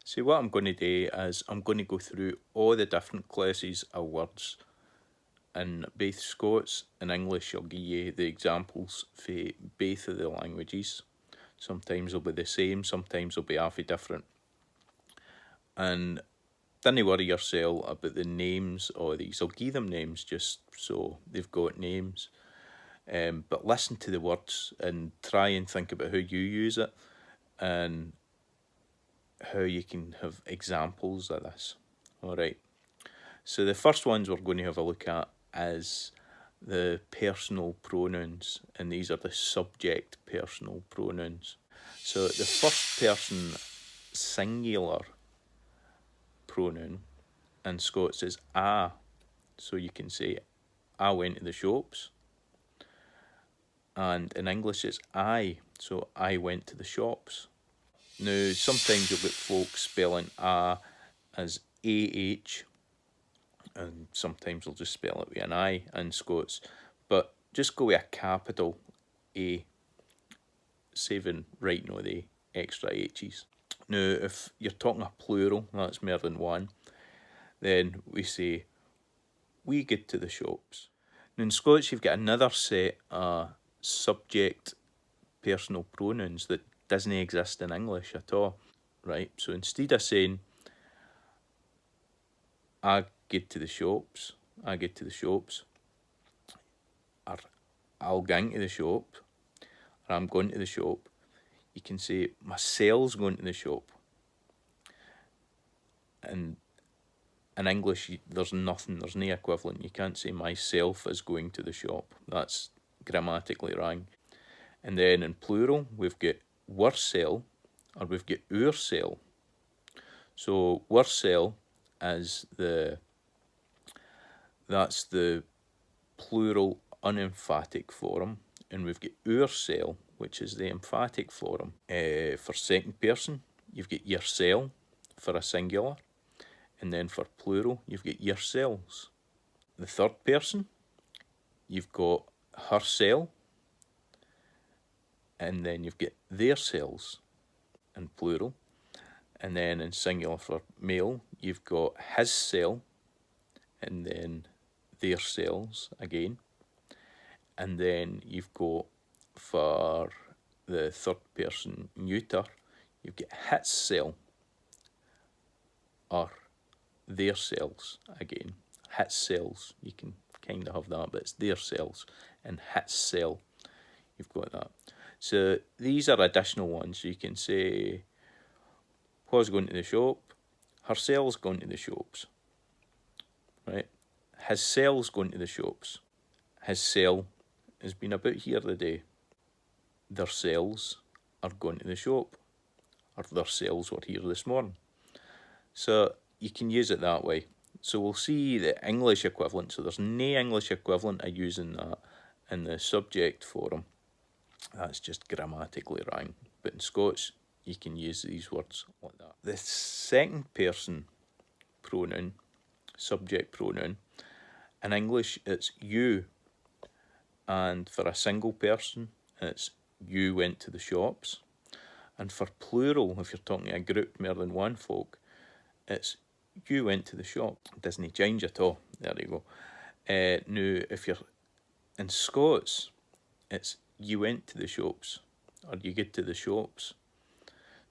So what I'm going to do is I'm going to go through all the different classes of words in both Scots and English. I'll give you the examples for both of the languages. Sometimes they'll be the same, sometimes they'll be half different. And don't worry yourself about the names of these. I'll give them names just so they've got names. But listen to the words and try and think about how you use it and how you can have examples of this. Alright, so the first ones we're going to have a look at is the personal pronouns, and these are the subject personal pronouns. So the first person singular pronoun in Scots is a. So you can say, I went to the shops. And in English it's I. So I went to the shops. Now, sometimes you'll get folks spelling a as AH, and sometimes they'll just spell it with an I in Scots. But just go with a capital A, saving writing all the extra H's. Now, if you're talking a plural, that's more than one, then we say, we get to the shops. Now, in Scots, you've got another set of subject personal pronouns that doesn't exist in English at all, right? So instead of saying, I get to the shops, I get to the shops, or I'll gang to the shop, or I'm going to the shop, you can say, myself's going to the shop. And in English, there's nothing, there's no equivalent. You can't say myself is going to the shop. That's grammatically wrong. And then in plural, we've got wersel, or we've got oursel. So wersel is that's the plural unemphatic form, and we've got oursel, which is the emphatic form. For second person, you've got yoursel for a singular, and then for plural, you've got yourselves. The third person, you've got hersel, and then you've got theirselves in plural. And then in singular for male, you've got hissel, and then theirselves again. And then you've got, for the third person neuter, you've got hitsel, or theirselves again. Hitsels, you can kind of have that, but it's theirselves. And hitsel, you've got that. So these are additional ones. You can say, who's going to the shop? Herself's going to the shops. Right? His cell's going to the shops. His cell has been about here today. Their cells are going to the shop. Or their cells were here this morning. So you can use it that way. So we'll see the English equivalent. So there's no English equivalent of using that in the subject form. That's just grammatically wrong. But in Scots, you can use these words like that. The second person pronoun, subject pronoun, in English it's you. And for a single person, it's you went to the shops. And for plural, if you're talking a group more than one folk, it's you went to the shop. It doesn't change at all. There you go. Now, if you're in Scots, it's you went to the shops, or you get to the shops.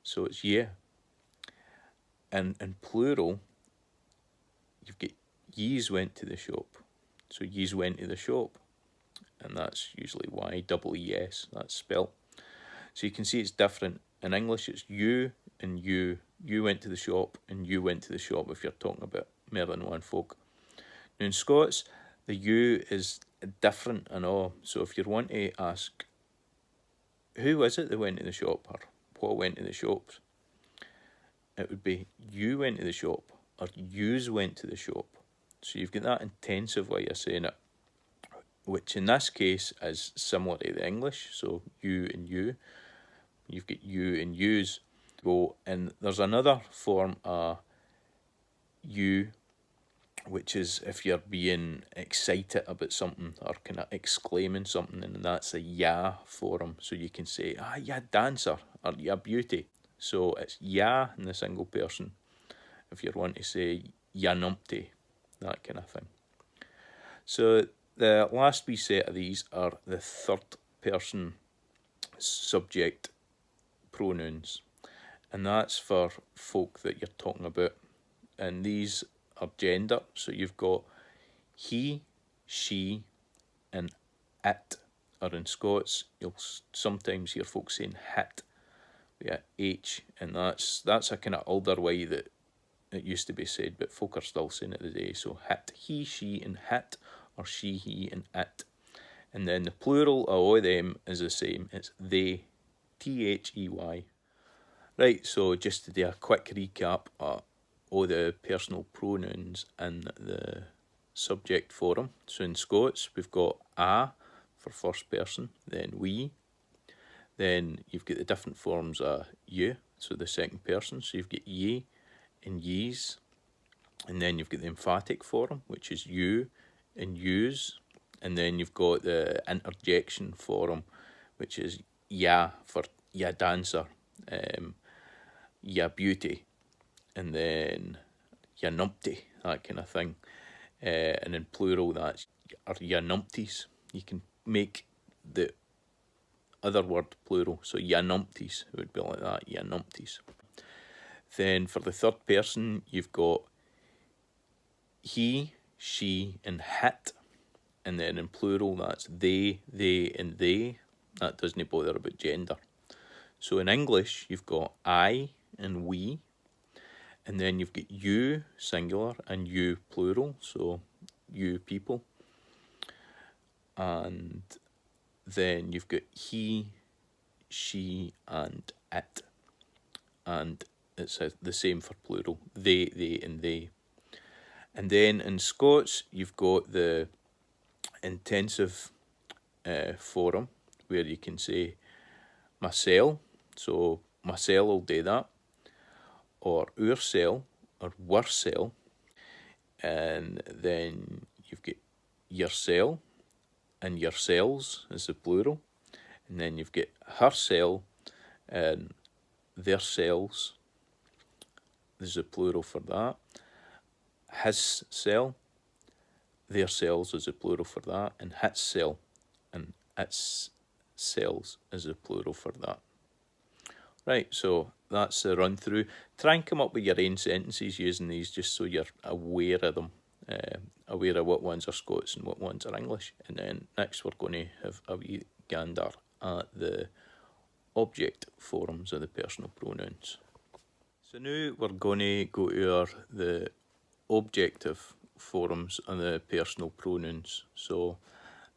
So it's yeah. And in plural, you've got yees went to the shop. So yees went to the shop. And that's usually Y-E-E-S, that's spelt. So you can see it's different. In English, it's you and you. You went to the shop and you went to the shop if you're talking about more than one folk. Now in Scots, the you is different and all. So if you want to ask, who is it that went to the shop, or what went to the shops? It would be you went to the shop, or yous went to the shop. So you've got that intensive way of saying it, which in this case is similar to the English. So you and you. You've got you and yous. Go, and there's another form of you, which is if you're being excited about something or kind of exclaiming something, and that's a yeah form. So you can say, ah, yeah, dancer, or yeah, beauty. So it's ya in the single person. If you're wanting to say ya numpty, that kind of thing. So the last wee set of these are the third person subject pronouns. And that's for folk that you're talking about. And these are gender. So you've got he, she, and it. Or in Scots, you'll sometimes hear folks saying hit with H, and that's a kind of older way that it used to be said, but folk are still saying it today. So hit, he, she, and hit, or she, he, and it. And then the plural of all of them is the same. It's they, They. Right, so just to do a quick recap of all the personal pronouns in the subject form. So in Scots, we've got a for first person, then we. Then you've got the different forms of you, so the second person. So you've got ye and yees. And then you've got the emphatic form, which is you and yous. And then you've got the interjection form, which is ya for ya dancer, ya beauty, and then ya numpty, that kind of thing. And in plural, that's or ya numpties. You can make the other word plural, so ya numpties, it would be like that, ya numpties. Then for the third person, you've got he, she, and hit. And then in plural, that's they, and they. That doesn't bother about gender. So in English, you've got I and we. And then you've got you, singular, and you, plural. So you people. And then you've got he, she, and it. And it's the same for plural. They, and they. And then in Scots, you've got the intensive form, where you can say mysel, so mysel will do that, or oursel, or wersel, and then you've got yoursel, and yourselves is the plural, and then you've got hersel, and theirselves, there's a plural for that, his cell, their cells is a plural for that, and his cell, and its cells is a plural for that. Right, so that's the run through. Try and come up with your own sentences using these, just so you're aware of them, aware of what ones are Scots and what ones are English. And then next we're going to have a wee gander at the object forms of the personal pronouns. So now we're going to go to the objective forms of the personal pronouns. So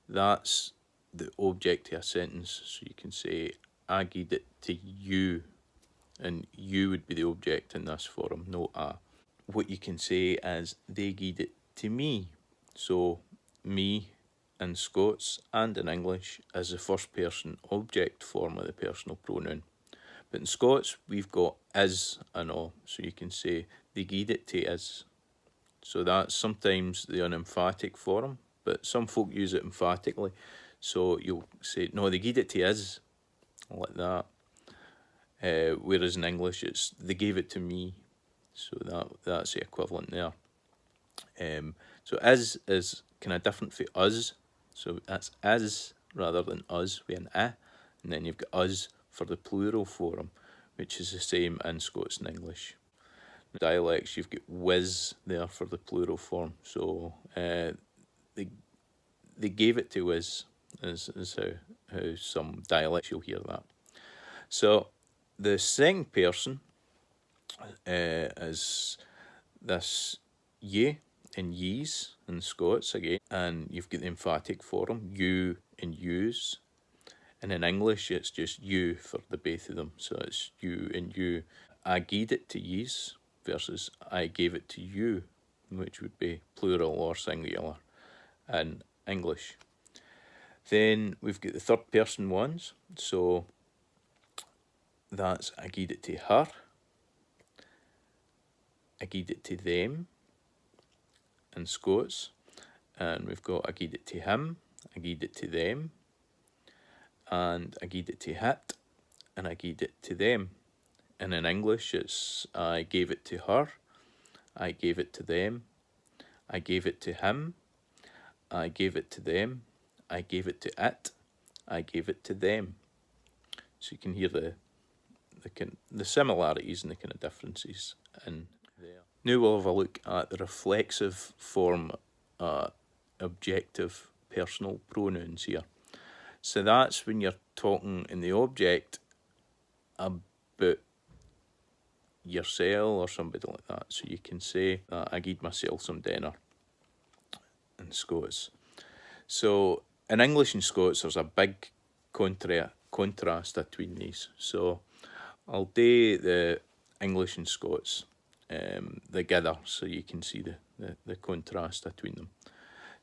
that's the object of a sentence. So you can say, I gied it to you, and you would be the object in this form, no a. What you can say is, they gied it to me. So me in Scots and in English is the first person object form of the personal pronoun. But in Scots, we've got is and all. So you can say, they gied it to is. So that's sometimes the unemphatic form, but some folk use it emphatically. So you'll say, no, they gied it to is, like that. Whereas in English, it's, they gave it to me. So that's the equivalent there. So is kind of different for us. So that's is rather than us with an and then you've got us for the plural form, which is the same in Scots and English. Dialects, you've got whiz there for the plural form. So they gave it to us is how some dialects you'll hear that. So the second person is this ye and yees in Scots again, and you've got the emphatic form, you and yous. And in English, it's just you for the both of them. So it's you and you. I gied it to yees versus I gave it to you, which would be plural or singular in English. Then we've got the third person ones. So that's I gied it to her, I gied it to them in Scots. And we've got I gied it to him, I gied it to them, and I gied it to hit, and I gied it to them And in English, it's I gave it to her, I gave it to them, I gave it to him, I gave it to them, I gave it to it, I gave it to them. So you can hear the similarities and the kind of differences in there. Now we'll have a look at the reflexive form objective personal pronouns here. So that's when you're talking in the object about yourself or somebody like that. So you can say, I gave myself some dinner in Scots. So in English and Scots, there's a big contrast between these. So I'll do the English and Scots together so you can see the contrast between them.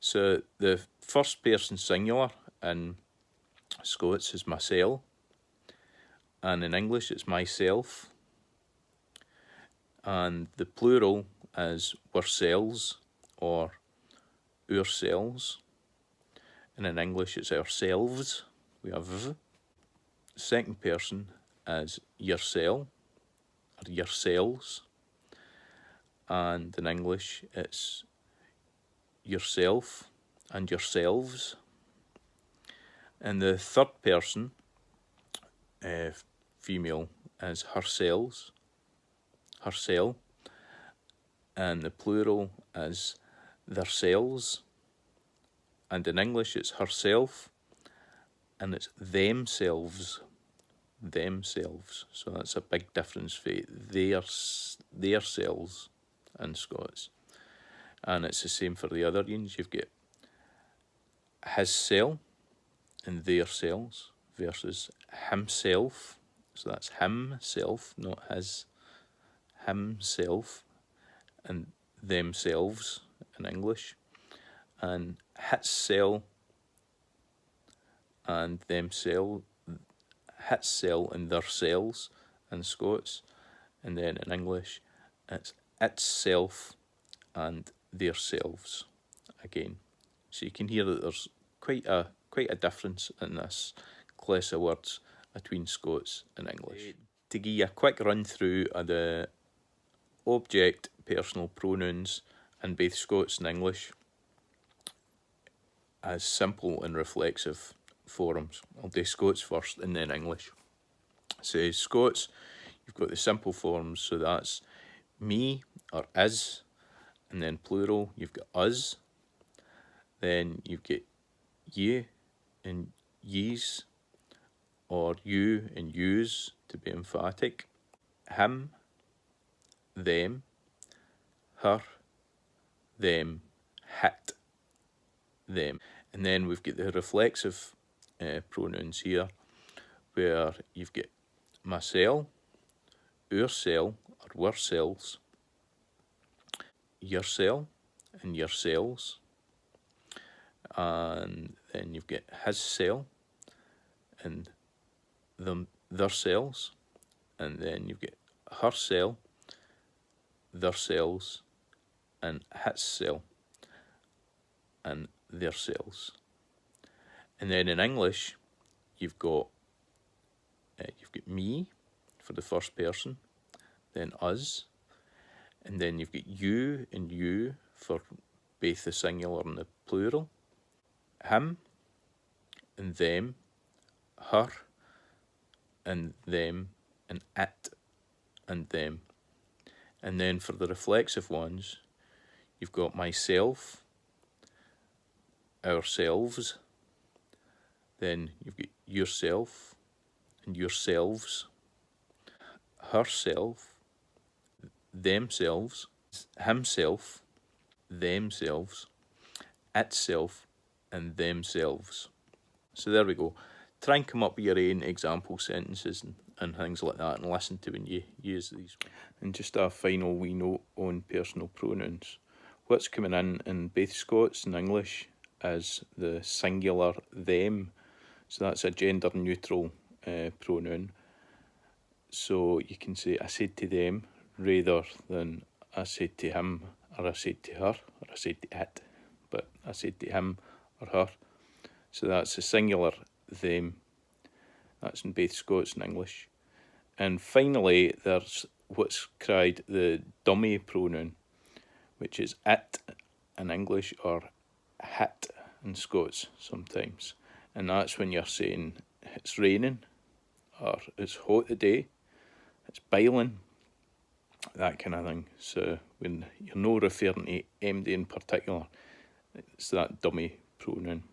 So the first person singular in Scots is myself, and in English it's myself, and the plural is ourselves or ourselves, and in English it's ourselves, we have v. Second person is yourself or yourselves, and in English it's yourself and yourselves. And the third person, female, is herself, and the plural is theirselves, and in English it's herself and it's themselves. So that's a big difference for their selves in Scots. And it's the same for the other ones. You've got his self and their selves versus himself. So that's himself, not his. Himself and themselves in English. And hitsel and themselves. Hitsel and theirselves in Scots. And then in English, it's itself and theirselves again. So you can hear that there's quite a difference in this class of words between Scots and English. To give you a quick run through of the object personal pronouns in both Scots and English as simple and reflexive forms. I'll do Scots first and then English. So Scots, you've got the simple forms, so that's me or is, and then plural, you've got us. Then you've got you and yees, or you and yous to be emphatic. Him, them, her, them, hit, them. And then we've got the reflexive pronouns here, where you've got myself, oursel or ourselves, yourself and yourselves, and then you've got his self and theirselves, and then you've got herself, theirselves, and his self and theirselves. And then in English, you've got me for the first person, then us, and then you've got you and you for both the singular and the plural, him and them, her and them, and it and them. And then for the reflexive ones, you've got myself, ourselves, then you've got yourself and yourselves, herself, themselves, himself, themselves, itself, and themselves. So there we go. Try and come up with your own example sentences and things like that, and listen to when you use these. And just a final wee note on personal pronouns. What's coming in both Scots and English is the singular them. So that's a gender neutral pronoun. So you can say I said to them rather than I said to him, or I said to her, or I said to it, but I said to him or her. So that's the singular them. That's in both Scots and English. And finally, there's what's cried the dummy pronoun, which is it in English or hit in Scots sometimes. And that's when you're saying it's raining, or it's hot today, it's biling, that kind of thing. So when you're not referring to MD in particular, it's that dummy pronoun.